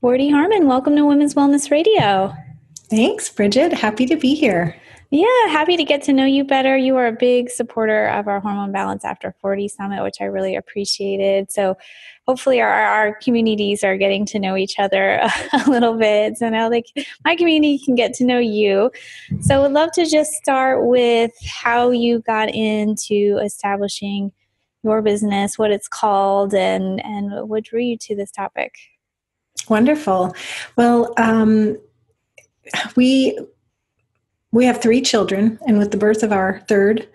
Wardee Harmon, welcome to Women's Wellness Radio. Thanks, Bridget. Happy to be here. Yeah, happy to get to know you better. You are a big supporter of our Hormone Balance After 40 Summit, which I really appreciated. So hopefully our communities are getting to know each other a little bit. So now my community can get to know you. So I would love to just start with how you got into establishing your business, what it's called, and what drew you to this topic. Wonderful. Well, we have 3 children, and with the birth of our third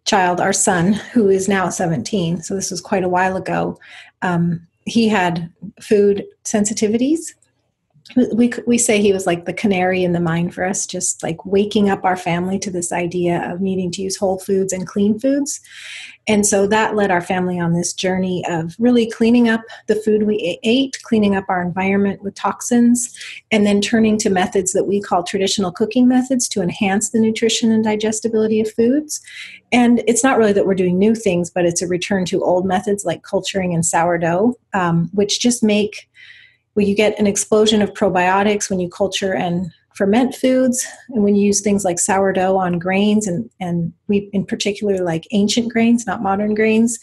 child, our son, who is now 17, so this was quite a while ago, he had food sensitivities. We say he was like the canary in the mine for us, just like waking up our family to this idea of needing to use whole foods and clean foods. And so that led our family on this journey of really cleaning up the food we ate, cleaning up our environment with toxins, and then turning to methods that we call traditional cooking methods to enhance the nutrition and digestibility of foods. And it's not really that we're doing new things, but it's a return to old methods like culturing and sourdough, which just make... Well, you get an explosion of probiotics when you culture and ferment foods, and when you use things like sourdough on grains, and we in particular like ancient grains, not modern grains,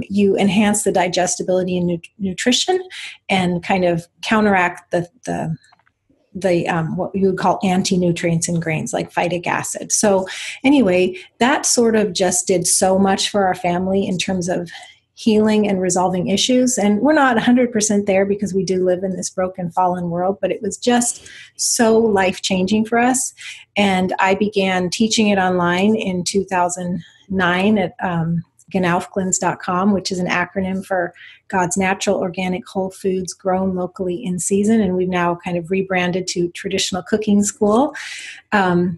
you enhance the digestibility and nutrition, and kind of counteract the what you would call anti-nutrients in grains like phytic acid. So anyway, that sort of just did so much for our family in terms of healing and resolving issues. And we're not 100% there because we do live in this broken, fallen world, but it was just so life-changing for us. And I began teaching it online in 2009 at gnaufglins.com, which is an acronym for God's Natural Organic Whole Foods Grown Locally in Season. And we've now kind of rebranded to Traditional Cooking School. So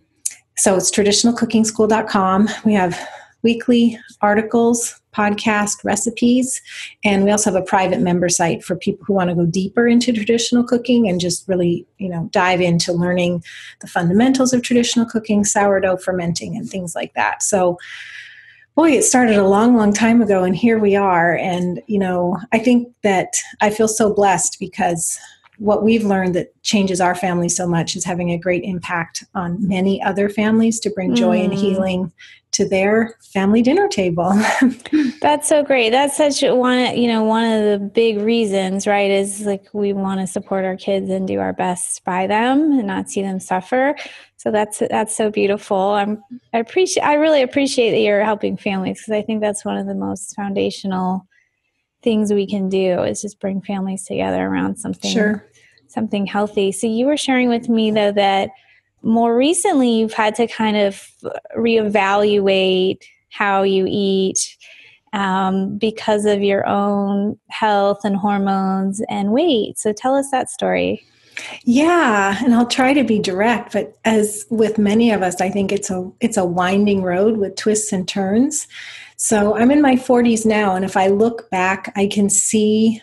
it's traditionalcookingschool.com. We have weekly articles, podcast recipes, and we also have a private member site for people who want to go deeper into traditional cooking and just really, dive into learning the fundamentals of traditional cooking, sourdough fermenting, and things like that. So, boy, it started a long, long time ago, and here we are. And, I think that I feel so blessed because what we've learned that changes our family so much is having a great impact on many other families to bring joy and healing to their family dinner table. That's so great. That's such one of the big reasons, right, is like we want to support our kids and do our best by them and not see them suffer. So that's so beautiful. I really appreciate that you're helping families, because I think that's one of the most foundational things we can do is just bring families together around something healthy. So you were sharing with me though that more recently you've had to kind of reevaluate how you eat because of your own health and hormones and weight. So tell us that story. Yeah, and I'll try to be direct, but as with many of us, I think it's a winding road with twists and turns. So I'm in my 40s now, and if I look back, I can see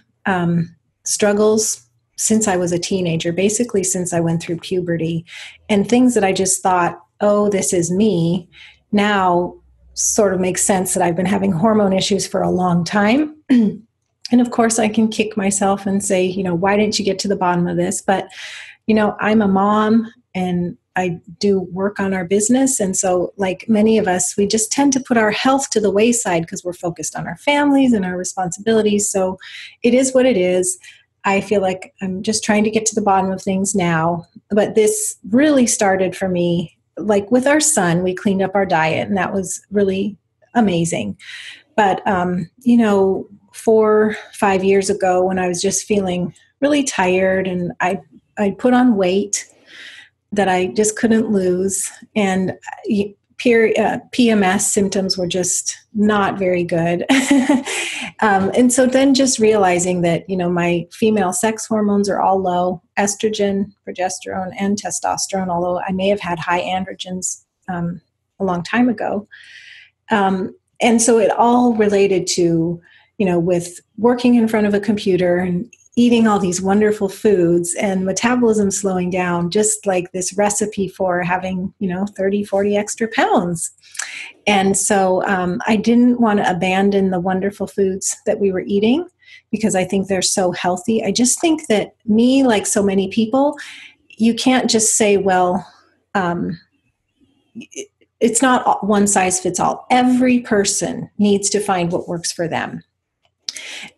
struggles since I was a teenager, basically since I went through puberty, and things that I just thought, oh, this is me, now sort of makes sense that I've been having hormone issues for a long time. And of course, I can kick myself and say, why didn't you get to the bottom of this? But, I'm a mom and I do work on our business. And so like many of us, we just tend to put our health to the wayside because we're focused on our families and our responsibilities. So it is what it is. I feel like I'm just trying to get to the bottom of things now. But this really started for me, like with our son, we cleaned up our diet, and that was really amazing. But, 4-5 years ago, when I was just feeling really tired and I put on weight that I just couldn't lose, and PMS symptoms were just not very good. And so then just realizing that, my female sex hormones are all low, estrogen, progesterone, and testosterone, although I may have had high androgens a long time ago. And so it all related to, with working in front of a computer and eating all these wonderful foods and metabolism slowing down, just like this recipe for having, 30, 40 extra pounds. And so I didn't want to abandon the wonderful foods that we were eating. because I think they're so healthy. I just think that me, like so many people, you can't just say, well, it's not one size fits all. Every person needs to find what works for them.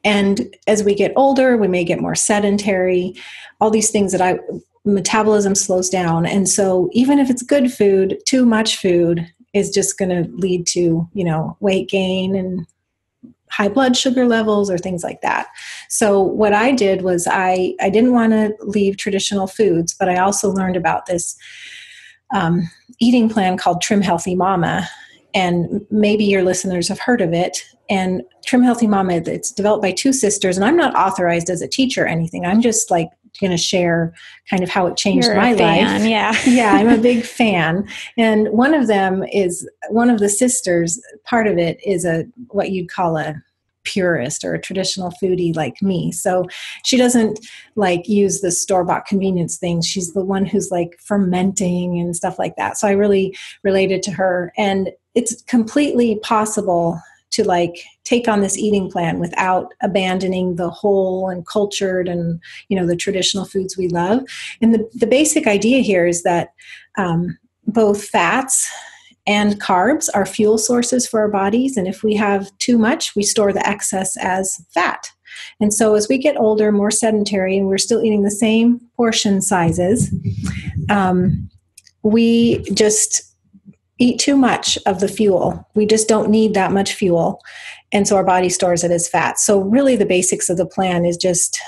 And as we get older, we may get more sedentary, all these things that metabolism slows down. And so even if it's good food, too much food is just going to lead to, weight gain and high blood sugar levels or things like that. So what I did was I didn't want to leave traditional foods, but I also learned about this eating plan called Trim Healthy Mama. And maybe your listeners have heard of it. And Trim Healthy Mama, it's developed by two sisters. And I'm not authorized as a teacher or anything. I'm just like going to share kind of how it changed my life. Yeah. Yeah, I'm a big fan. And one of the sisters, part of it is what you'd call a purist or a traditional foodie like me. So she doesn't like use the store-bought convenience things. She's the one who's like fermenting and stuff like that. So I really related to her. And it's completely possible to like take on this eating plan without abandoning the whole and cultured and, the traditional foods we love. And the basic idea here is that both fats and carbs are fuel sources for our bodies. And if we have too much, we store the excess as fat. And so as we get older, more sedentary, and we're still eating the same portion sizes, we just eat too much of the fuel. We just don't need that much fuel. And so our body stores it as fat. So really the basics of the plan is just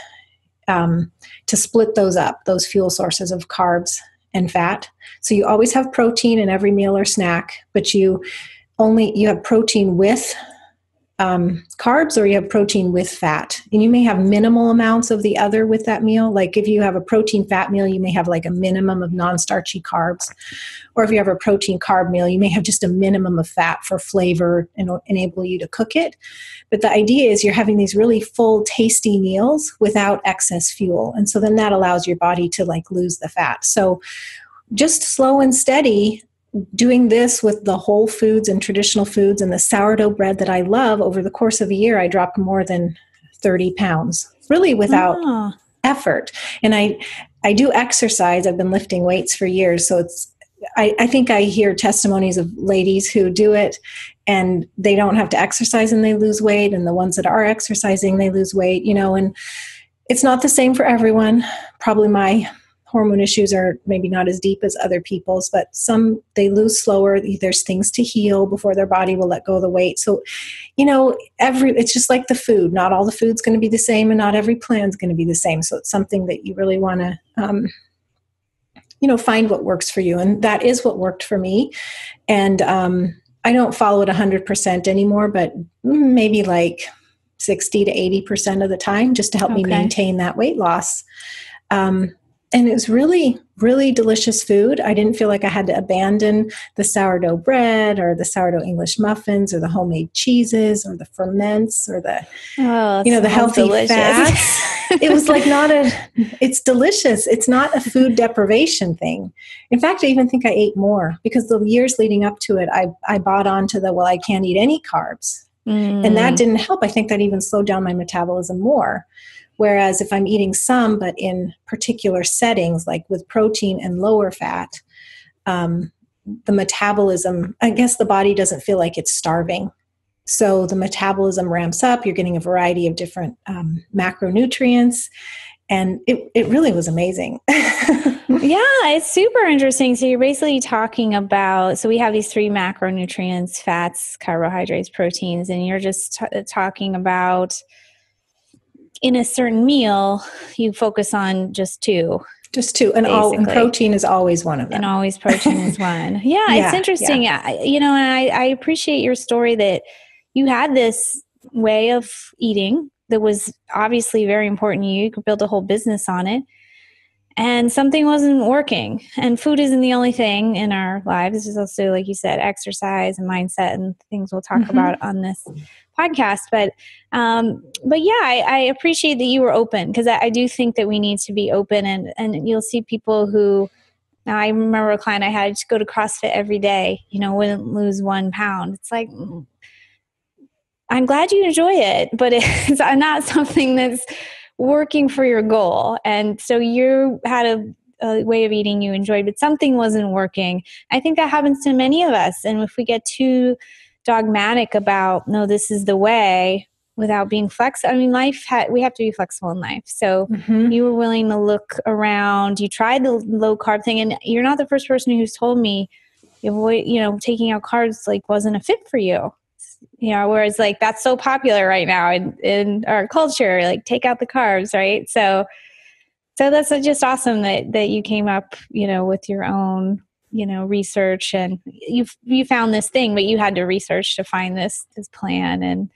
to split those up, those fuel sources of carbs and fat. So you always have protein in every meal or snack, but you have protein with carbs, or you have protein with fat. And you may have minimal amounts of the other with that meal. Like if you have a protein fat meal, you may have like a minimum of non-starchy carbs. Or if you have a protein carb meal, you may have just a minimum of fat for flavor and enable you to cook it. But the idea is you're having these really full, tasty meals without excess fuel. And so then that allows your body to like lose the fat. So just slow and steady, doing this with the whole foods and traditional foods and the sourdough bread that I love, over the course of a year, I dropped more than 30 pounds, really without effort. And I do exercise. I've been lifting weights for years. So I think I hear testimonies of ladies who do it and they don't have to exercise and they lose weight. And the ones that are exercising, they lose weight, and it's not the same for everyone. Probably my hormone issues are maybe not as deep as other people's, but some, they lose slower. There's things to heal before their body will let go of the weight. So, it's just like the food. Not all the food's going to be the same and not every plan's going to be the same. So it's something that you really want to, find what works for you. And that is what worked for me. And I don't follow it 100% anymore, but maybe like 60 to 80% of the time, just to help me maintain that weight loss. And it was really, really delicious food. I didn't feel like I had to abandon the sourdough bread or the sourdough English muffins or the homemade cheeses or the ferments or the healthy fats. It was like it's delicious. It's not a food deprivation thing. In fact, I even think I ate more because the years leading up to it, I bought onto I can't eat any carbs. And that didn't help. I think that even slowed down my metabolism more. Whereas if I'm eating some, but in particular settings, like with protein and lower fat, the metabolism, I guess the body doesn't feel like it's starving. So the metabolism ramps up. You're getting a variety of different macronutrients. And it really was amazing. Yeah, it's super interesting. So you're basically talking about, so we have these 3 macronutrients: fats, carbohydrates, proteins, and you're just talking about in a certain meal, you focus on just 2. Just 2. And protein is always one of them. And always protein is one. Yeah, it's interesting. Yeah. And I appreciate your story that you had this way of eating that was obviously very important to you. You could build a whole business on it. And something wasn't working. And food isn't the only thing in our lives. There's also, like you said, exercise and mindset and things we'll talk about on this podcast. But yeah, I appreciate that you were open, because I do think that we need to be open. And you'll see people who, now I remember a client I had to go to CrossFit every day, wouldn't lose 1 pound. It's like, I'm glad you enjoy it, but it's not something that's working for your goal. And so you had a way of eating you enjoyed, but something wasn't working. I think that happens to many of us. And if we get too dogmatic about, no, this is the way, without being flexible, I mean, we have to be flexible in life. So you were willing to look around. You tried the low carb thing, and you're not the first person who's told me, taking out carbs like wasn't a fit for you. Whereas like that's so popular right now in our culture, like take out the carbs, right? So that's just awesome that you came up, with your own, research, and you found this thing, but you had to research to find this plan and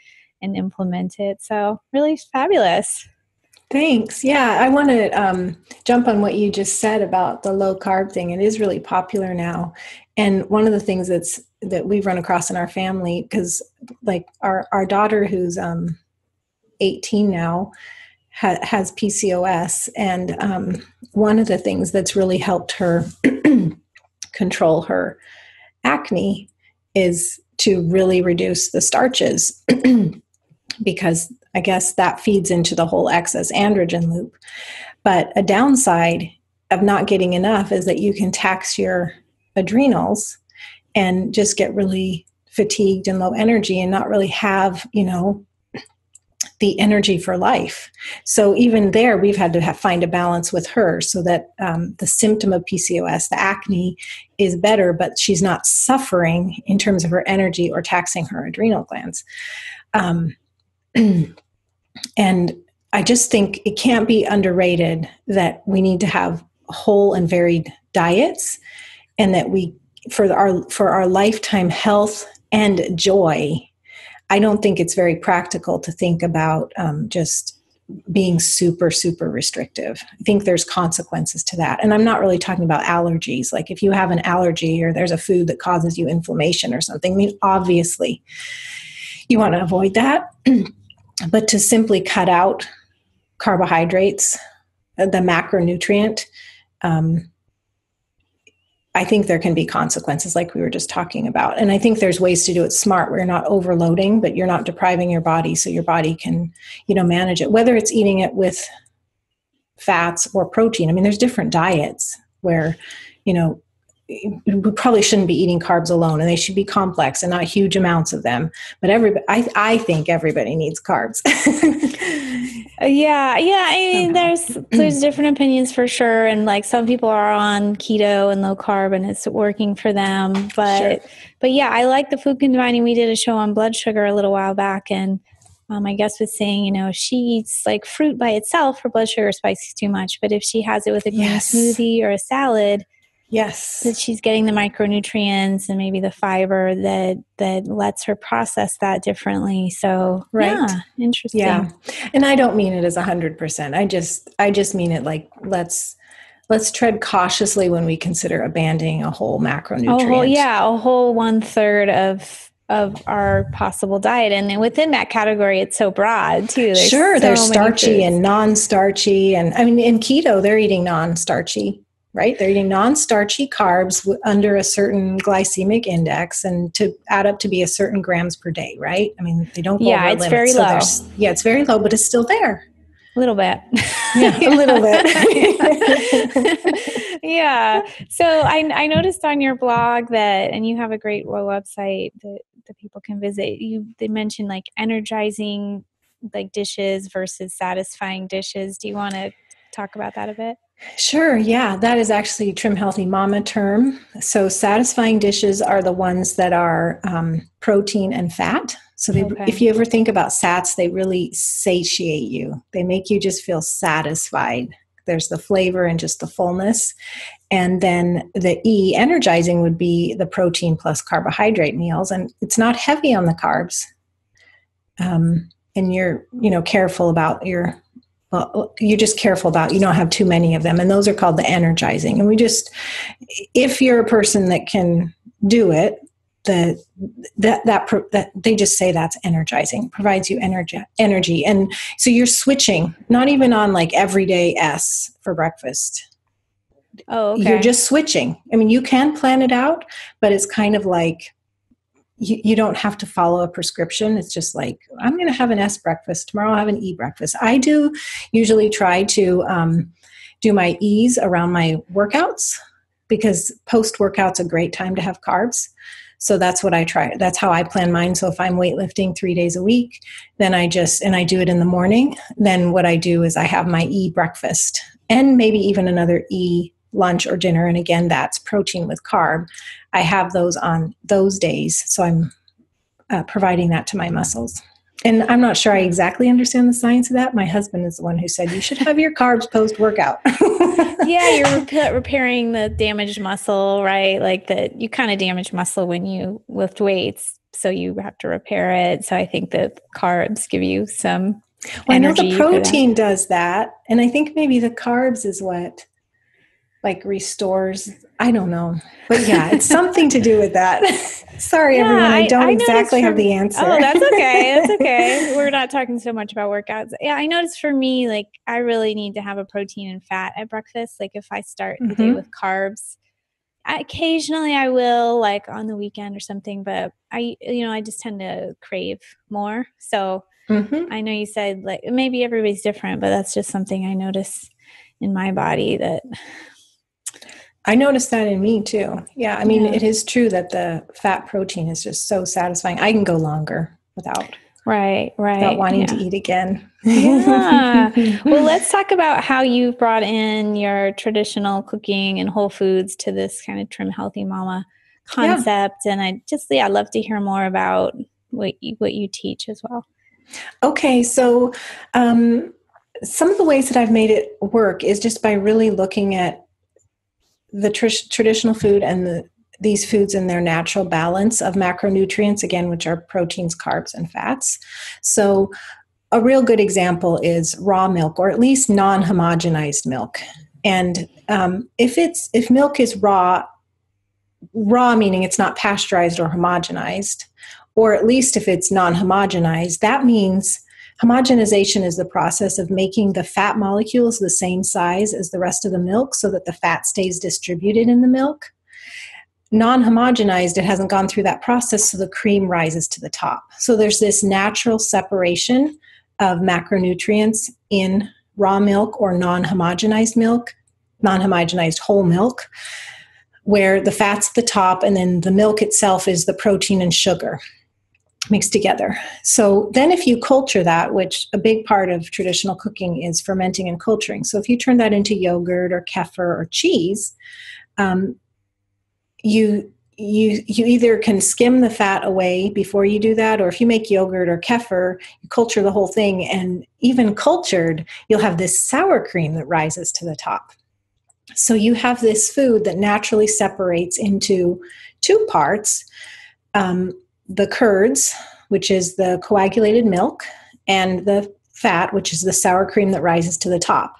implement it. So really fabulous. Thanks. Yeah, I want to jump on what you just said about the low carb thing. It is really popular now. And one of the things that we've run across in our family, because like our daughter who's 18 now has PCOS. And one of the things that's really helped her control her acne is to really reduce the starches because I guess that feeds into the whole excess androgen loop. But a downside of not getting enough is that you can tax your adrenals and just get really fatigued and low energy and not really have, the energy for life. So even there, we've had to find a balance with her so that the symptom of PCOS, the acne, is better, but she's not suffering in terms of her energy or taxing her adrenal glands. And I just think it can't be underrated that we need to have whole and varied diets, and that for our lifetime health and joy, I don't think it's very practical to think about just being super, super restrictive. I think there's consequences to that. And I'm not really talking about allergies. Like if you have an allergy or there's a food that causes you inflammation or something, I mean, obviously you want to avoid that. But to simply cut out carbohydrates, the macronutrient, I think there can be consequences like we were just talking about. And I think there's ways to do it smart where you're not overloading, but you're not depriving your body so your body can, manage it, whether it's eating it with fats or protein. I mean, there's different diets where, we probably shouldn't be eating carbs alone, and they should be complex and not huge amounts of them. But I think everybody needs carbs. Yeah. I mean, there's different opinions for sure. And like some people are on keto and low carb and it's working for them. But yeah, I like the food combining. We did a show on blood sugar a little while back, and my guest was saying, if she eats like fruit by itself, her blood sugar spikes too much. But if she has it with a green smoothie or a salad, that she's getting the micronutrients and maybe the fiber that lets her process that differently. So yeah, interesting. Yeah. And I don't mean it as 100%. I just mean it like, let's tread cautiously when we consider abandoning a whole macronutrient. A whole 1/3 of our possible diet. And within that category, it's so broad too. There's starchy and non-starchy. And I mean, in keto, they're eating non-starchy. Right? They're eating non-starchy carbs under a certain glycemic index and to add up to be a certain grams per day, right? I mean, they don't go over it's limits. Very low. It's very low, but it's still there. A little bit. Yeah, a little bit. Yeah. So I noticed on your blog and you have a great website that people can visit. They mentioned like energizing like dishes versus satisfying dishes. Do you want to talk about that a bit? Sure. Yeah, that is actually Trim Healthy Mama term. So satisfying dishes are the ones that are protein and fat. So if you ever think about sats, they really satiate you. They make you just feel satisfied. There's the flavor and just the fullness. And then the E, energizing, would be the protein plus carbohydrate meals. And it's not heavy on the carbs. And you're, careful about you're just careful about you don't have too many of them, and those are called the energizing. And if you're a person that can do it, that they just say that's energizing, provides you energy, and so you're switching, not even on like everyday S for breakfast. Oh, okay. You're just switching. I mean, you can plan it out, but it's kind of like you don't have to follow a prescription. It's just like, I'm going to have an S breakfast. Tomorrow I'll have an E breakfast. I do usually try to do my E's around my workouts, because post-workout's a great time to have carbs. So that's what I try. That's how I plan mine. So if I'm weightlifting 3 days a week, then I do it in the morning. Then what I do is I have my E breakfast and maybe even another E lunch or dinner. And again, that's protein with carb. I have those on those days. So I'm providing that to my muscles. And I'm not sure I exactly understand the science of that. My husband is the one who said you should have your carbs post-workout. Yeah, you're repairing the damaged muscle, right? Like that you kind of damage muscle when you lift weights, so you have to repair it. So I think that carbs give you some energy. I know the protein does that. And I think maybe the carbs is what like restores, I don't know. But yeah, it's something to do with that. Sorry, everyone. I don't exactly have the answer. Oh, that's okay. That's okay. We're not talking so much about workouts. Yeah, I noticed for me, like I really need to have a protein and fat at breakfast. Like if I start the day with carbs, occasionally I will, like on the weekend or something, but I just tend to crave more. So I know you said like maybe everybody's different, but that's just something I notice in my body that I noticed that in me too. Yeah. I mean, it is true that the fat protein is just so satisfying. I can go longer without wanting to eat again. Yeah. Well, let's talk about how you brought in your traditional cooking and whole foods to this kind of trim healthy mama concept. And I'd love to hear more about what you teach as well. Okay. So, some of the ways that I've made it work is just by really looking at the traditional food and these foods in their natural balance of macronutrients, again, which are proteins, carbs, and fats. So a real good example is raw milk, or at least non-homogenized milk. And if milk is raw meaning it's not pasteurized or homogenized, or at least if it's non-homogenized, that means homogenization is the process of making the fat molecules the same size as the rest of the milk so that the fat stays distributed in the milk. Non-homogenized, it hasn't gone through that process, so the cream rises to the top. So there's this natural separation of macronutrients in raw milk or non-homogenized milk, non-homogenized whole milk, where the fat's at the top and then the milk itself is the protein and sugar mixed together. So then if you culture that, which a big part of traditional cooking is fermenting and culturing. So if you turn that into yogurt or kefir or cheese, you either can skim the fat away before you do that, or if you make yogurt or kefir, you culture the whole thing, and even cultured, you'll have this sour cream that rises to the top. So you have this food that naturally separates into two parts. The curds, which is the coagulated milk, and the fat, which is the sour cream that rises to the top.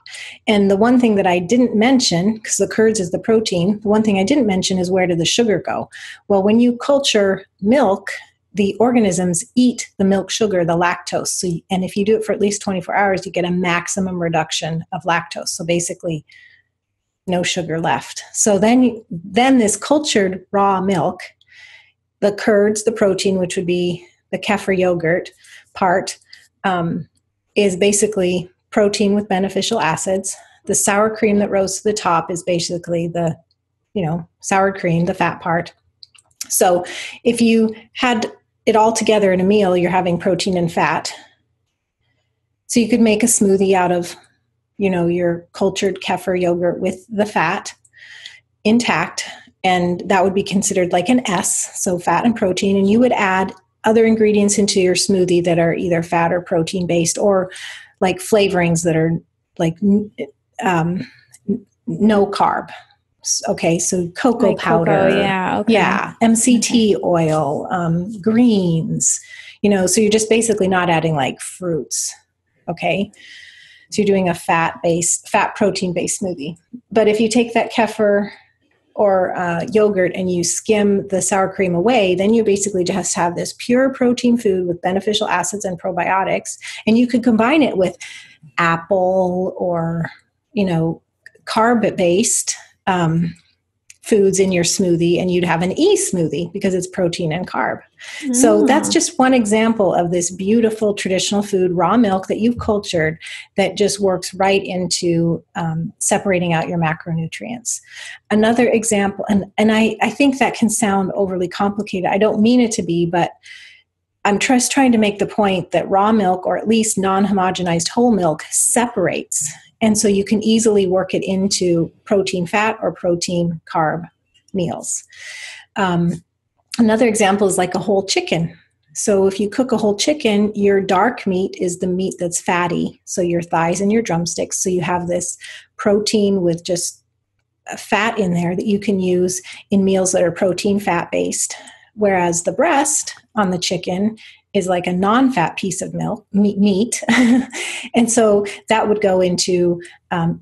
And the one thing that I didn't mention, because the curds is the protein, the one thing I didn't mention is where did the sugar go? Well, when you culture milk, the organisms eat the milk sugar, the lactose. So, and if you do it for at least 24 hours, you get a maximum reduction of lactose. So basically, no sugar left. So then this cultured raw milk, the curds, the protein, which would be the kefir yogurt part, is basically protein with beneficial acids. The sour cream that rose to the top is basically the, sour cream, the fat part. So if you had it all together in a meal, you're having protein and fat. So you could make a smoothie out of, your cultured kefir yogurt with the fat intact, and that would be considered like an S, so fat and protein, and you would add other ingredients into your smoothie that are either fat or protein based, or like flavorings that are like no carb. Okay, so cocoa powder, MCT oil, greens, so you're just basically not adding like fruits. Okay, so you're doing a fat protein based smoothie. But if you take that kefir or yogurt and you skim the sour cream away, then you basically just have this pure protein food with beneficial acids and probiotics. And you could combine it with apple or, carb-based foods in your smoothie, and you'd have an E smoothie because it's protein and carb. So that's just one example of this beautiful traditional food, raw milk that you've cultured, that just works right into separating out your macronutrients. Another example, and I think that can sound overly complicated. I don't mean it to be, but I'm just trying to make the point that raw milk, or at least non-homogenized whole milk, separates. And so you can easily work it into protein fat or protein carb meals. Another example is like a whole chicken. So if you cook a whole chicken, your dark meat is the meat that's fatty. So your thighs and your drumsticks. So you have this protein with just fat in there that you can use in meals that are protein fat based. Whereas the breast on the chicken is like a non-fat piece of meat. And so that would go into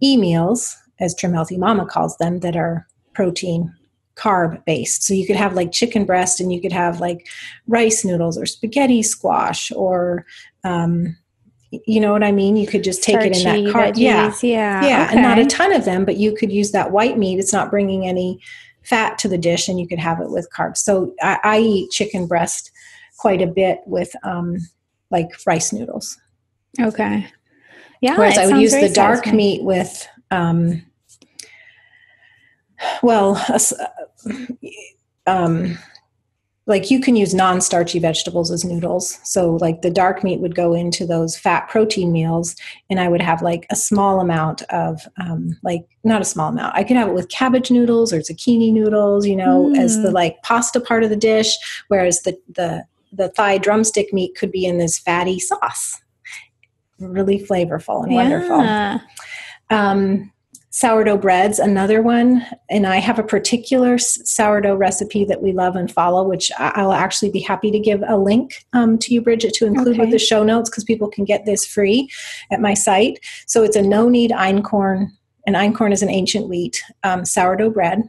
e-meals, as Trim Healthy Mama calls them, that are protein carb based. So you could have like chicken breast, and you could have like rice noodles or spaghetti squash, or you know what I mean? You could just take it in that carb. Veggies. Yeah. Okay. And not a ton of them, but you could use that white meat. It's not bringing any fat to the dish, and you could have it with carbs. So I eat chicken breast quite a bit with like rice noodles. Okay. Yeah. Whereas I would use the dark meat with, like you can use non-starchy vegetables as noodles. So like the dark meat would go into those fat protein meals, and I would have like a small amount of, not a small amount. I could have it with cabbage noodles or zucchini noodles, as the like pasta part of the dish, whereas the thigh drumstick meat could be in this fatty sauce. Really flavorful and wonderful. Sourdough bread's another one. And I have a particular sourdough recipe that we love and follow, which I'll actually be happy to give a link to you, Bridget, to include with the show notes, because people can get this free at my site. So it's a no-knead einkorn, and einkorn is an ancient wheat, sourdough bread.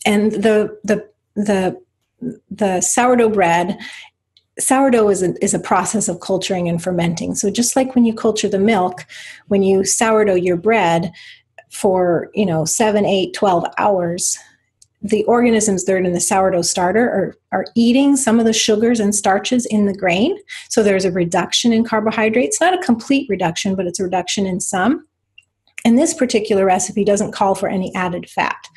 And the sourdough bread, sourdough is a process of culturing and fermenting. So just like when you culture the milk, when you sourdough your bread for 7, 8, 12 hours, the organisms that are in the sourdough starter are eating some of the sugars and starches in the grain. So there's a reduction in carbohydrates, not a complete reduction, but it's a reduction in some. And this particular recipe doesn't call for any added fat.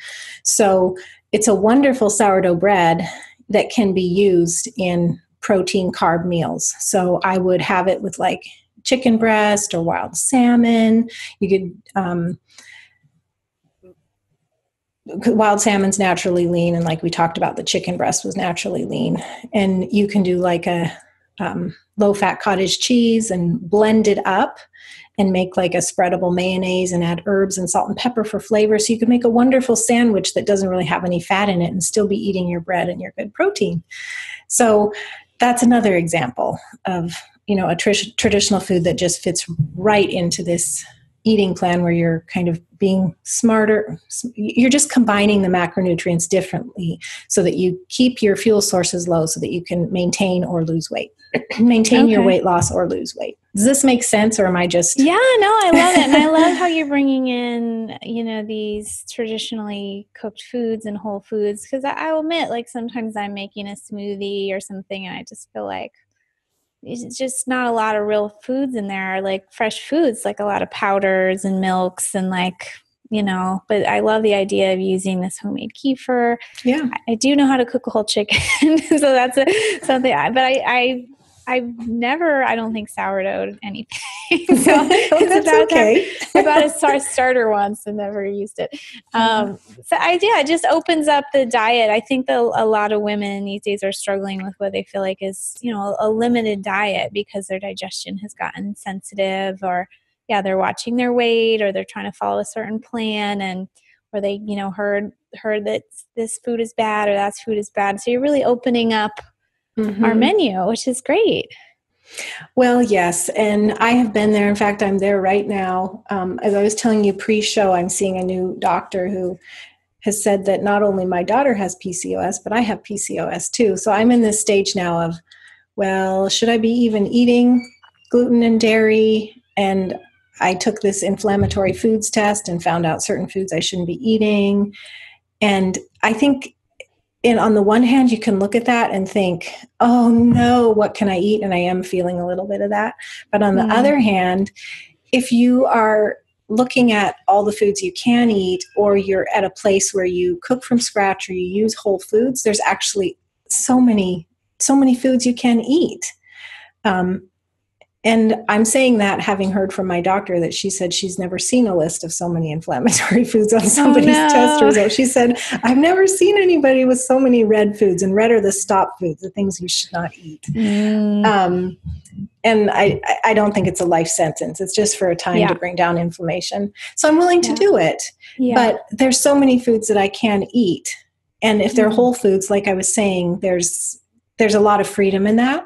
So it's a wonderful sourdough bread that can be used in protein carb meals. So I would have it with like chicken breast or wild salmon. You could, wild salmon's naturally lean. And like we talked about, the chicken breast was naturally lean. And you can do like a low fat cottage cheese and blend it up and make like a spreadable mayonnaise and add herbs and salt and pepper for flavor. So you can make a wonderful sandwich that doesn't really have any fat in it and still be eating your bread and your good protein. So that's another example of, a traditional food that just fits right into this eating plan where you're kind of being smarter. You're just combining the macronutrients differently so that you keep your fuel sources low so that you can maintain or lose weight, your weight loss or lose weight. Does this make sense, or am I just... Yeah, no, I love it. And I love how you're bringing in, these traditionally cooked foods and whole foods. Because I'll admit, like sometimes I'm making a smoothie or something and I just feel like it's just not a lot of real foods in there, like fresh foods, like a lot of powders and milks and but I love the idea of using this homemade kefir. Yeah. I do know how to cook a whole chicken. So that's something, but I've never, I don't think, sourdough'd anything. So that's okay. I bought a starter once and never used it. It just opens up the diet. I think that a lot of women these days are struggling with what they feel like is, a limited diet because their digestion has gotten sensitive, or they're watching their weight, or they're trying to follow a certain plan, or they, heard that this food is bad or that food is bad. So you're really opening up our menu, which is great. Well, yes. And I have been there. In fact, I'm there right now. As I was telling you pre-show, I'm seeing a new doctor who has said that not only my daughter has PCOS, but I have PCOS too. So I'm in this stage now of, well, should I be even eating gluten and dairy? And I took this inflammatory foods test and found out certain foods I shouldn't be eating. And I think on the one hand, you can look at that and think, oh no, what can I eat? And I am feeling a little bit of that. But on the other hand, if you are looking at all the foods you can eat, or you're at a place where you cook from scratch or you use whole foods, there's actually so many foods you can eat. And I'm saying that having heard from my doctor that she said she's never seen a list of so many inflammatory foods on somebody's test result. She said, I've never seen anybody with so many red foods, and red are the stop foods, the things you should not eat. And I don't think it's a life sentence. It's just for a time to bring down inflammation. So I'm willing to do it. But there's so many foods that I can eat. And if they're whole foods, like I was saying, there's a lot of freedom in that.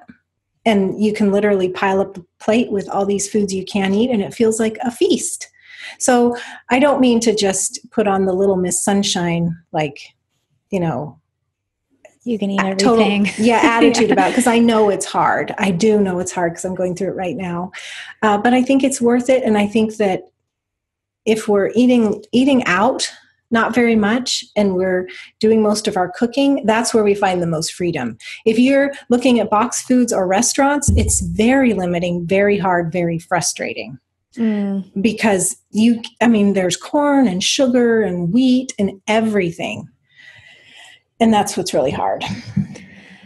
And you can literally pile up the plate with all these foods you can eat, and it feels like a feast. So I don't mean to just put on the Little Miss Sunshine, like, you can eat everything. Attitude about it, because I know it's hard. I do know it's hard because I'm going through it right now. But I think it's worth it. And I think that if we're eating out, not very much, and we're doing most of our cooking, that's where we find the most freedom. If you're looking at box foods or restaurants, it's very limiting, very hard, very frustrating. Because there's corn and sugar and wheat and everything. And that's what's really hard.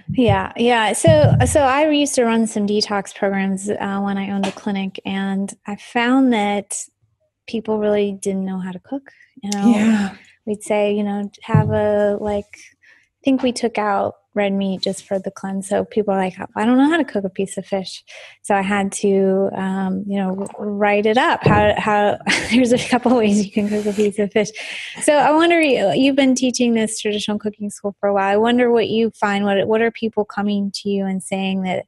Yeah. So I used to run some detox programs when I owned a clinic, and I found that people really didn't know how to cook. We'd say, have I think we took out red meat just for the cleanse. So people are like, I don't know how to cook a piece of fish. So I had to, write it up. How there's a couple ways you can cook a piece of fish. So I wonder, you've been teaching this traditional cooking school for a while. I wonder what you find. What are people coming to you and saying that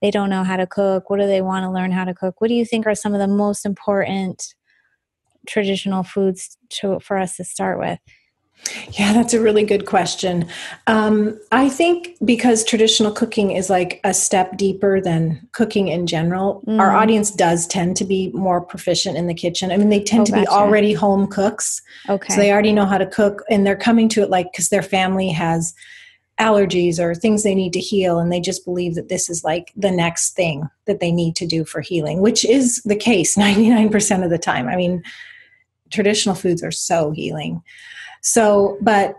they don't know how to cook? What do they want to learn how to cook? What do you think are some of the most important traditional foods for us to start with? Yeah, that's a really good question. I think because traditional cooking is like a step deeper than cooking in general, our audience does tend to be more proficient in the kitchen. I mean, they tend to be already home cooks. Okay. So they already know how to cook, and they're coming to it because their family has allergies or things they need to heal, and they just believe that this is like the next thing that they need to do for healing, which is the case 99% of the time. I mean, traditional foods are so healing. So the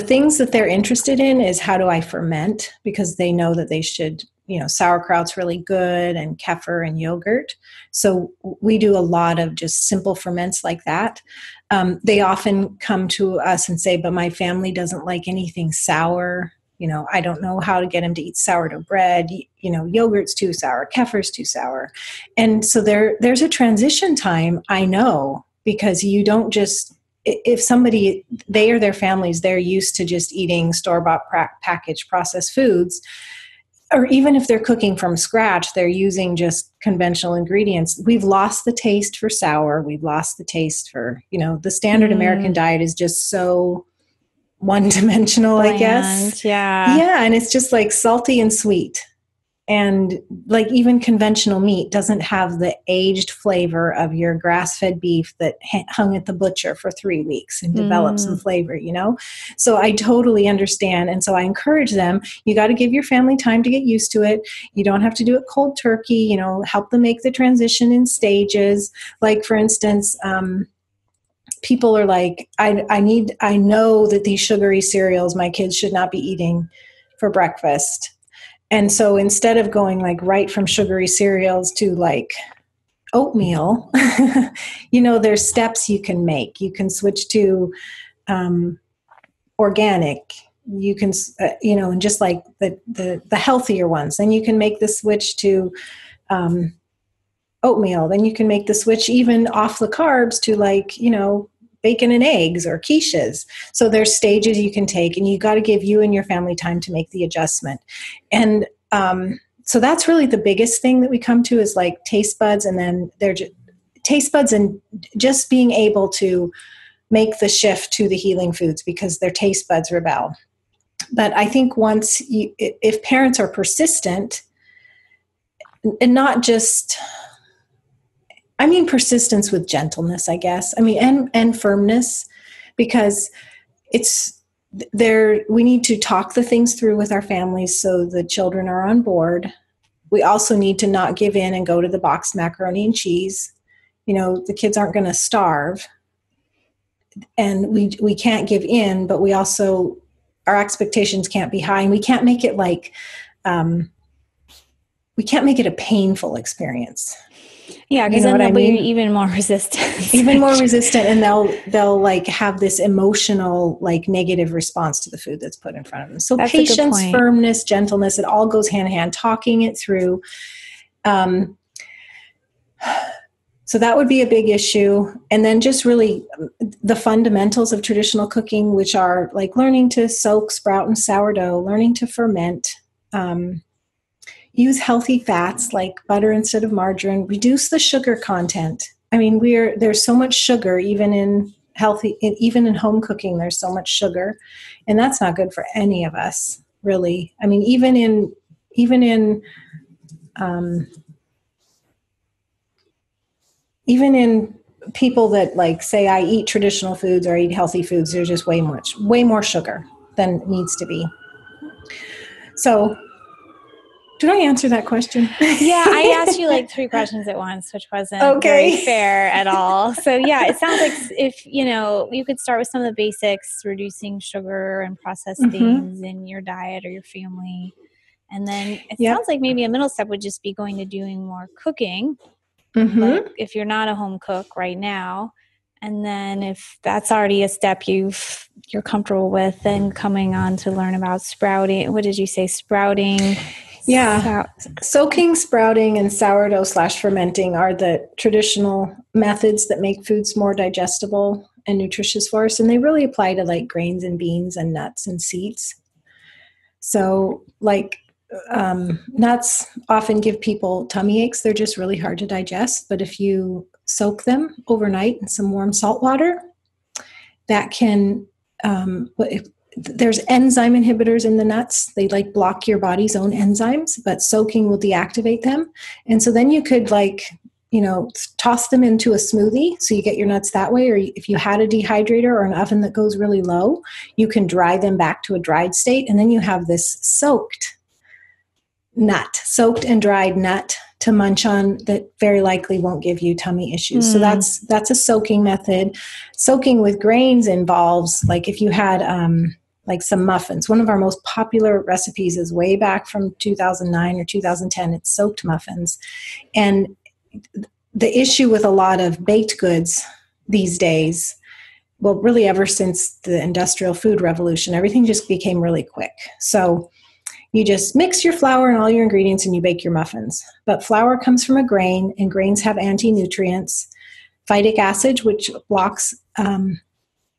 things that they're interested in is, how do I ferment? Because they know that they should, sauerkraut's really good, and kefir and yogurt. So we do a lot of just simple ferments like that. They often come to us and say, but my family doesn't like anything sour. I don't know how to get them to eat sourdough bread. Yogurt's too sour, kefir's too sour. And so there's a transition time, I know, because you don't just, if somebody, they or their families, they're used to just eating store-bought packaged processed foods, or even if they're cooking from scratch, they're using just conventional ingredients. We've lost the taste for sour. We've lost the taste for, the standard American diet is just so one-dimensional, bland, I guess. Yeah, and it's just like salty and sweet. And like even conventional meat doesn't have the aged flavor of your grass-fed beef that hung at the butcher for 3 weeks and developed some flavor, So I totally understand. And so I encourage them, you got to give your family time to get used to it. You don't have to do it cold turkey, help them make the transition in stages. Like, for instance, people are like, I know that these sugary cereals my kids should not be eating for breakfast. And so instead of going like right from sugary cereals to like oatmeal, there's steps you can make. You can switch to organic. You can, and just like the healthier ones. Then you can make the switch to oatmeal. Then you can make the switch even off the carbs to like, bacon and eggs or quiches. So there's stages you can take, and you got to give you and your family time to make the adjustment. And so that's really the biggest thing that we come to is like taste buds, and then taste buds and just being able to make the shift to the healing foods because their taste buds rebel. But I think if parents are persistent and not just I mean, persistence with gentleness, I guess. I mean, and firmness, because it's there. We need to talk the things through with our families so the children are on board. We also need to not give in and go to the boxed macaroni and cheese. The kids aren't going to starve, and we can't give in, but we also, our expectations can't be high, and we can't make it like, we can't make it a painful experience. Yeah, because then they'll be even more resistant. Even more resistant, and they'll like have this emotional, like, negative response to the food that's put in front of them. So that's patience, firmness, gentleness, it all goes hand in hand, talking it through. So that would be a big issue. And then just really the fundamentals of traditional cooking, which are like learning to soak, sprout, and sourdough, learning to ferment, use healthy fats like butter instead of margarine, reduce the sugar content. I mean, there's so much sugar, even in home cooking, there's so much sugar, and that's not good for any of us, really. I mean, even in people that like say I eat traditional foods or I eat healthy foods, there's just way more sugar than needs to be. So did I answer that question? Yeah, I asked you like 3 questions at once, which wasn't very fair at all. So yeah, it sounds like if, you could start with some of the basics, reducing sugar and processed things in your diet or your family. And then it sounds like maybe a middle step would just be going to doing more cooking. Like if you're not a home cook right now, and then if that's already a step you're comfortable with, then coming on to learn about sprouting. What did you say? Sprouting. Yeah. Soaking, sprouting, and sourdough/fermenting are the traditional methods that make foods more digestible and nutritious for us. And they really apply to like grains and beans and nuts and seeds. So like nuts often give people tummy aches. They're just really hard to digest. But if you soak them overnight in some warm salt water, that can, there's enzyme inhibitors in the nuts. They like block your body's own enzymes, but soaking will deactivate them. And so then you could toss them into a smoothie. So you get your nuts that way. Or if you had a dehydrator or an oven that goes really low, you can dry them back to a dried state. And then you have this soaked and dried nut to munch on that very likely won't give you tummy issues. So that's a soaking method. Soaking with grains involves, like if you had like some muffins. One of our most popular recipes is way back from 2009 or 2010. It's soaked muffins. And the issue with a lot of baked goods these days, well, really ever since the industrial food revolution, everything just became really quick. So you just mix your flour and all your ingredients and you bake your muffins. But flour comes from a grain, and grains have anti-nutrients, phytic acid, which blocks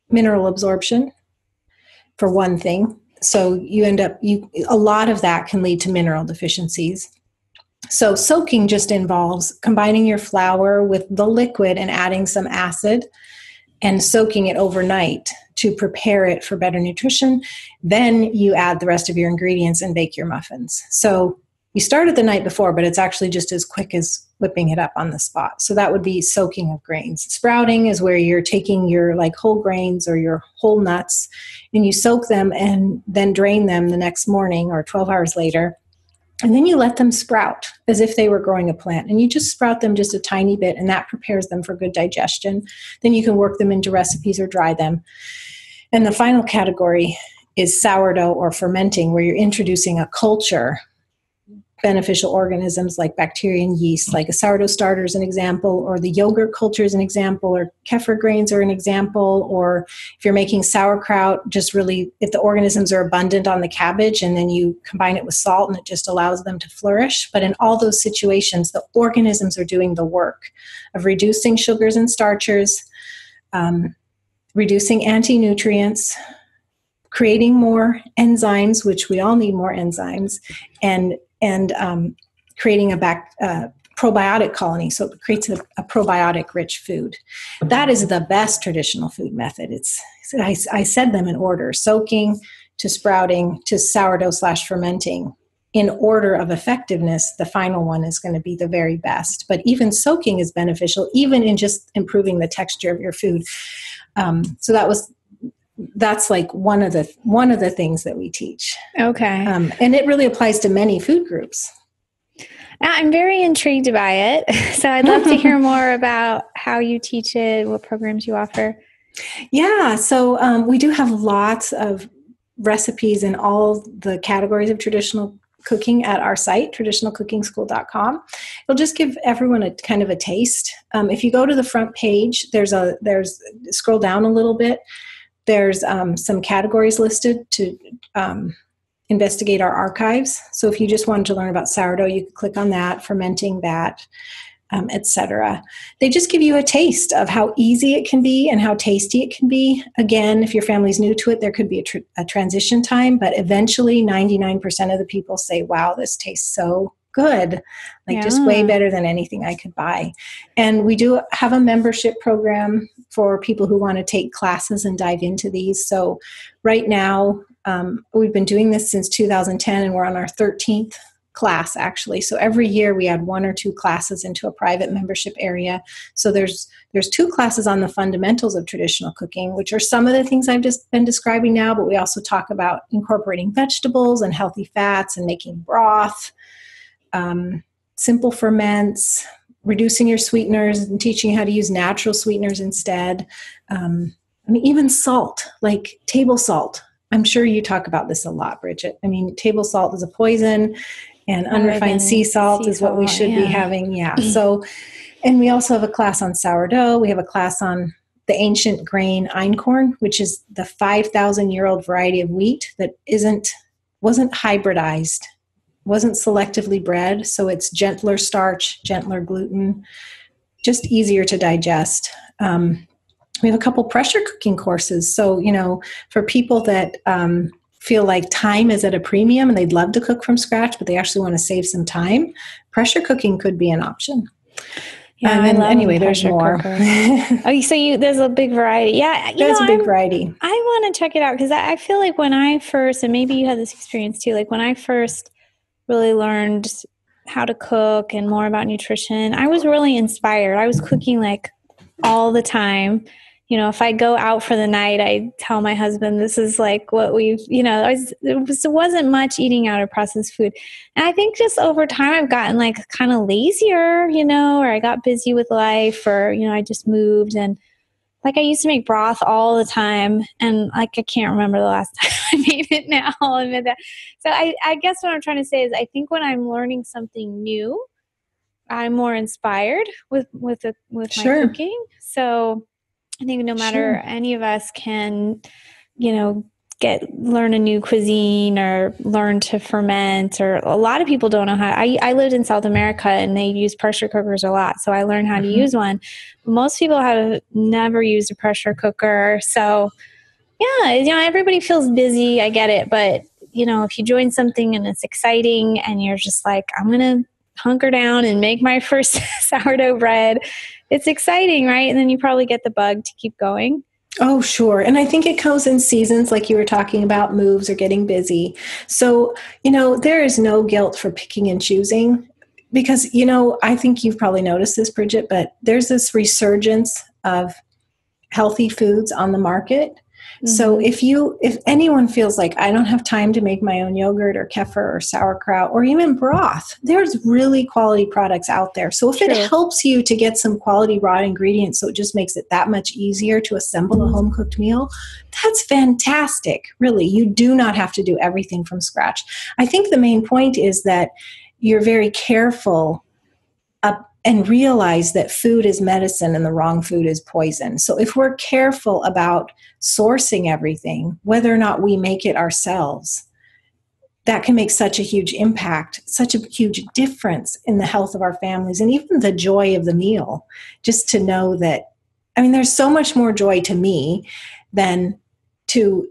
mineral absorption, for one thing. So you end up, a lot of that can lead to mineral deficiencies. So soaking just involves combining your flour with the liquid and adding some acid and soaking it overnight to prepare it for better nutrition. Then you add the rest of your ingredients and bake your muffins. So you started the night before, but it's actually just as quick as whipping it up on the spot. So that would be soaking of grains. Sprouting is where you're taking your like whole grains or your whole nuts and you soak them and then drain them the next morning or 12 hours later. And then you let them sprout as if they were growing a plant. And you just sprout them just a tiny bit, and that prepares them for good digestion. Then you can work them into recipes or dry them. And the final category is sourdough or fermenting, where you're introducing a culture, beneficial organisms like bacteria and yeast, like a sourdough starter is an example, or the yogurt culture is an example, or kefir grains are an example, or if you're making sauerkraut, just really, if the organisms are abundant on the cabbage and then you combine it with salt and it just allows them to flourish. But in all those situations, the organisms are doing the work of reducing sugars and starches, reducing anti-nutrients, creating more enzymes, which we all need more enzymes, and creating a probiotic colony, so it creates a probiotic-rich food. That is the best traditional food method. I said them in order: soaking to sprouting to sourdough/fermenting. in order of effectiveness, the final one is going to be the very best. But even soaking is beneficial, even in just improving the texture of your food. So that's like one of the things that we teach. Okay. And it really applies to many food groups. I'm very intrigued by it. So I'd love to hear more about how you teach it, what programs you offer. Yeah. So we do have lots of recipes in all the categories of traditional cooking at our site, traditionalcookingschool.com. It'll just give everyone a kind of a taste. If you go to the front page, there's scroll down a little bit. There's some categories listed to investigate our archives. So if you just wanted to learn about sourdough, you could click on that, fermenting that, etc. They just give you a taste of how easy it can be and how tasty it can be. Again, if your family's new to it, there could be a transition time, but eventually 99% of the people say, wow, this tastes so good, just way better than anything I could buy. And we do have a membership program for people who want to take classes and dive into these. So right now, we've been doing this since 2010, and we're on our 13th class, actually. So every year we add 1 or 2 classes into a private membership area. So there's 2 classes on the fundamentals of traditional cooking, which are some of the things I've just been describing now, but we also talk about incorporating vegetables and healthy fats and making broth, simple ferments, reducing your sweeteners and teaching you how to use natural sweeteners instead. Even salt, like table salt. I'm sure you talk about this a lot, Bridget. Table salt is a poison, and unrefined sea salt is what we should be having. Yeah. So, and we also have a class on sourdough. We have a class on the ancient grain einkorn, which is the 5,000-year-old variety of wheat that wasn't hybridized, wasn't selectively bred. So it's gentler starch, gentler gluten, just easier to digest. We have a couple pressure cooking courses. So, for people that feel like time is at a premium and they'd love to cook from scratch, but they actually want to save some time, pressure cooking could be an option. Yeah, and anyway, there's more. There's a big variety. Yeah, there's a big variety. I want to check it out because I feel like when I first, and maybe you had this experience too, like when I first really learned how to cook and more about nutrition, I was really inspired. I was cooking like all the time. If I go out for the night, I tell my husband, this is like what we've, it wasn't much eating out of processed food. And I think just over time, I've gotten like kind of lazier, or I got busy with life, or, I just moved, and like I used to make broth all the time. And like, I can't remember the last time I made it now. I'll admit that. So I guess what I'm trying to say is I think when I'm learning something new, I'm more inspired with my cooking. So I think no matter any of us can, learn a new cuisine or learn to ferment, or a lot of people don't know how. I lived in South America and they use pressure cookers a lot. So I learned how to use one. Most people have never used a pressure cooker. So yeah, everybody feels busy. I get it. But, if you join something and it's exciting and you're just like, I'm going to hunker down and make my first sourdough bread, it's exciting, right? And then you probably get the bug to keep going. Oh, sure. And I think it goes in seasons, like you were talking about, moves or getting busy. So, there is no guilt for picking and choosing because, I think you've probably noticed this, Bridget, but there's this resurgence of healthy foods on the market. So if anyone feels like I don't have time to make my own yogurt or kefir or sauerkraut or even broth, there's really quality products out there. So if it helps you to get some quality raw ingredients, so it just makes it that much easier to assemble a home cooked meal, that's fantastic. Really, you do not have to do everything from scratch. I think the main point is that you're very careful and realize that food is medicine and the wrong food is poison. So if we're careful about sourcing everything, whether or not we make it ourselves, that can make such a huge impact, such a huge difference in the health of our families and even the joy of the meal. Just to know that, there's so much more joy to me than to,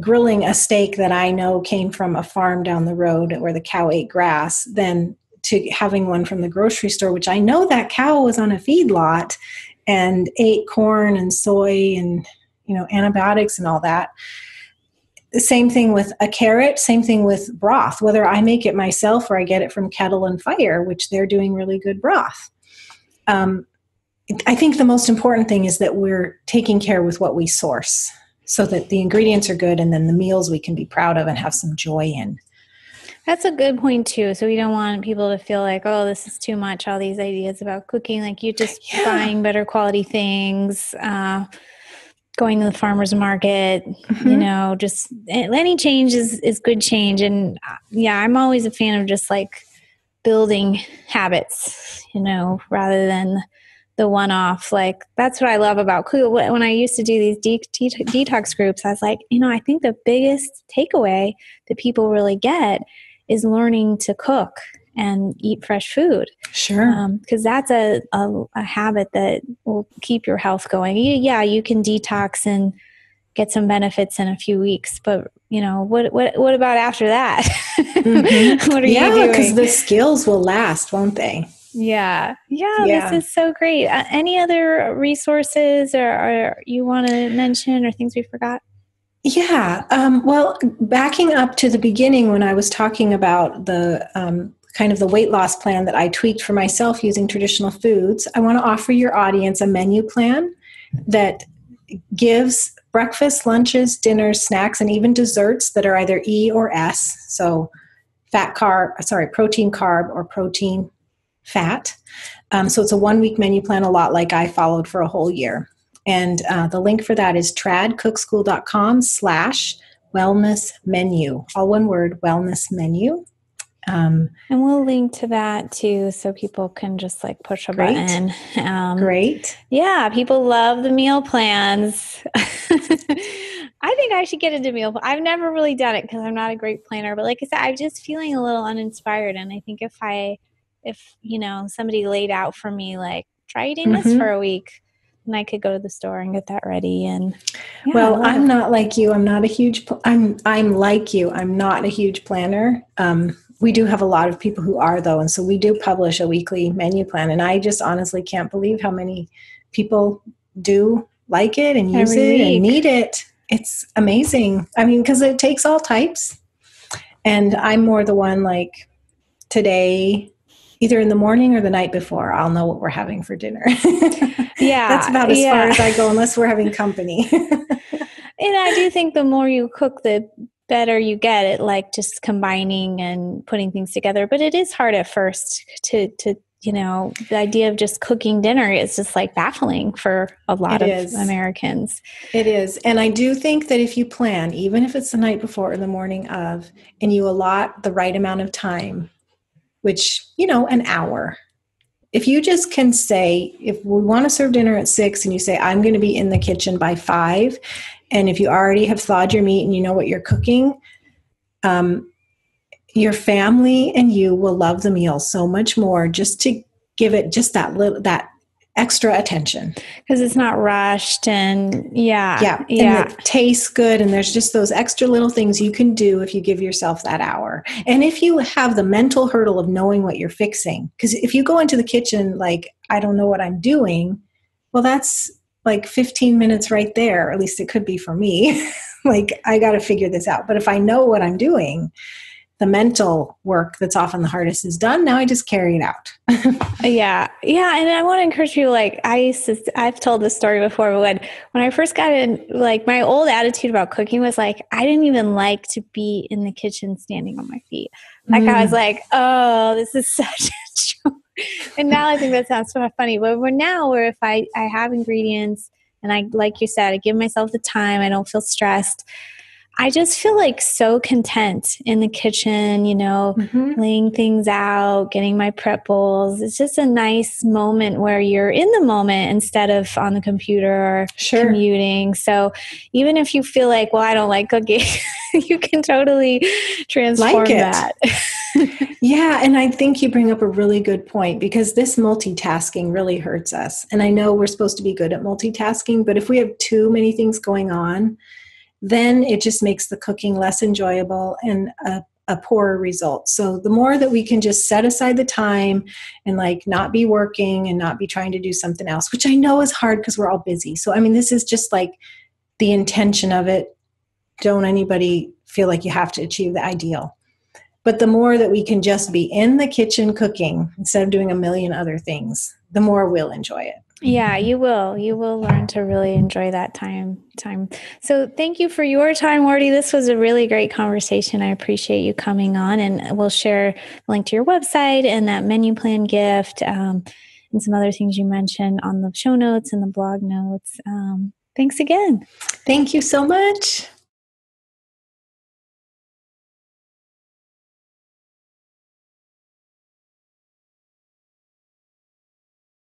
grilling a steak that I know came from a farm down the road where the cow ate grass than to having one from the grocery store, which I know that cow was on a feedlot and ate corn and soy and, antibiotics and all that. same thing with a carrot, same thing with broth, whether I make it myself or I get it from Kettle and Fire, which they're doing really good broth. I think the most important thing is that we're taking care with what we source so that the ingredients are good, and then the meals we can be proud of and have some joy in. That's a good point too. So we don't want people to feel like, oh, this is too much, all these ideas about cooking, like you just buying better quality things, going to the farmer's market, just any change is good change. And I'm always a fan of just like building habits, rather than the one-off. Like, that's what I love about cooking. When I used to do these detox groups, I was like, I think the biggest takeaway that people really get is learning to cook and eat fresh food. Sure. Because that's a habit that will keep your health going. You can detox and get some benefits in a few weeks, but what about after that? Mm-hmm. What are you doing? Because the skills will last, won't they? Yeah. This is so great. Any other resources or you want to mention, or things we forgot? Yeah. Well, backing up to the beginning when I was talking about the kind of the weight loss plan that I tweaked for myself using traditional foods, I want to offer your audience a menu plan that gives breakfast, lunches, dinners, snacks, and even desserts that are either E or S. So protein, carb, or protein, fat. So it's a 1-week menu plan, a lot like I followed for a whole year. And the link for that is tradcookschool.com/wellness menu. All one word, wellness menu. And we'll link to that too, so people can just like push a button. Great. Yeah, people love the meal plans. I think I should get into meal plans. I've never really done it because I'm not a great planner, but like I said, I'm just feeling a little uninspired. And I think if somebody laid out for me, like, try eating this for a week, and I could go to the store and get that ready. And I'm not like you. I'm not a huge. I'm like you. I'm not a huge planner. We do have a lot of people who are, though, and so we do publish a weekly menu plan. And I just honestly can't believe how many people do like it and use it and need it. It's amazing. I mean, because it takes all types. And I'm more the one like today, either in the morning or the night before, I'll know what we're having for dinner. That's about as far as I go, unless we're having company. And I do think the more you cook, the better you get at like just combining and putting things together. But it is hard at first to the idea of just cooking dinner is just like baffling for a lot of Americans. It is. And I do think that if you plan, even if it's the night before or the morning of, and you allot the right amount of time, which, an hour. If you just can say, if we want to serve dinner at 6 and you say, I'm going to be in the kitchen by 5, and if you already have thawed your meat and you know what you're cooking, your family and you will love the meal so much more just to give it just that extra attention. Because it's not rushed and and it tastes good, and there's just those extra little things you can do if you give yourself that hour. And if you have the mental hurdle of knowing what you're fixing, because if you go into the kitchen like, I don't know what I'm doing, well, that's like 15 minutes right there. At least it could be for me. Like, I got to figure this out. But if I know what I'm doing, the mental work that's often the hardest is done. Now I just carry it out. Yeah. And I want to encourage people, like I've told this story before, but when I first got in, like my old attitude about cooking was like, I didn't even like to be in the kitchen standing on my feet. Like I was like, oh, this is such a chore. And now I think that sounds so funny, but where if I have ingredients and I, like you said, I give myself the time, I don't feel stressed. I just feel like so content in the kitchen, laying things out, getting my prep bowls. It's just a nice moment where you're in the moment instead of on the computer or commuting. So even if you feel like, well, I don't like cooking, you can totally transform that. Yeah. And I think you bring up a really good point, because this multitasking really hurts us. And I know we're supposed to be good at multitasking, but if we have too many things going on, then it just makes the cooking less enjoyable and a poorer result. So the more that we can just set aside the time and like not be working and not be trying to do something else, which I know is hard because we're all busy. So, I mean, this is just like the intention of it don't anybody feel like you have to achieve the ideal. But the more that we can just be in the kitchen cooking instead of doing a million other things, the more we'll enjoy it. Yeah, you will. You will learn to really enjoy that time. So thank you for your time, Wardee. This was a really great conversation. I appreciate you coming on, and we'll share a link to your website and that menu plan gift and some other things you mentioned on the show notes and the blog notes. Thanks again. Thank you so much.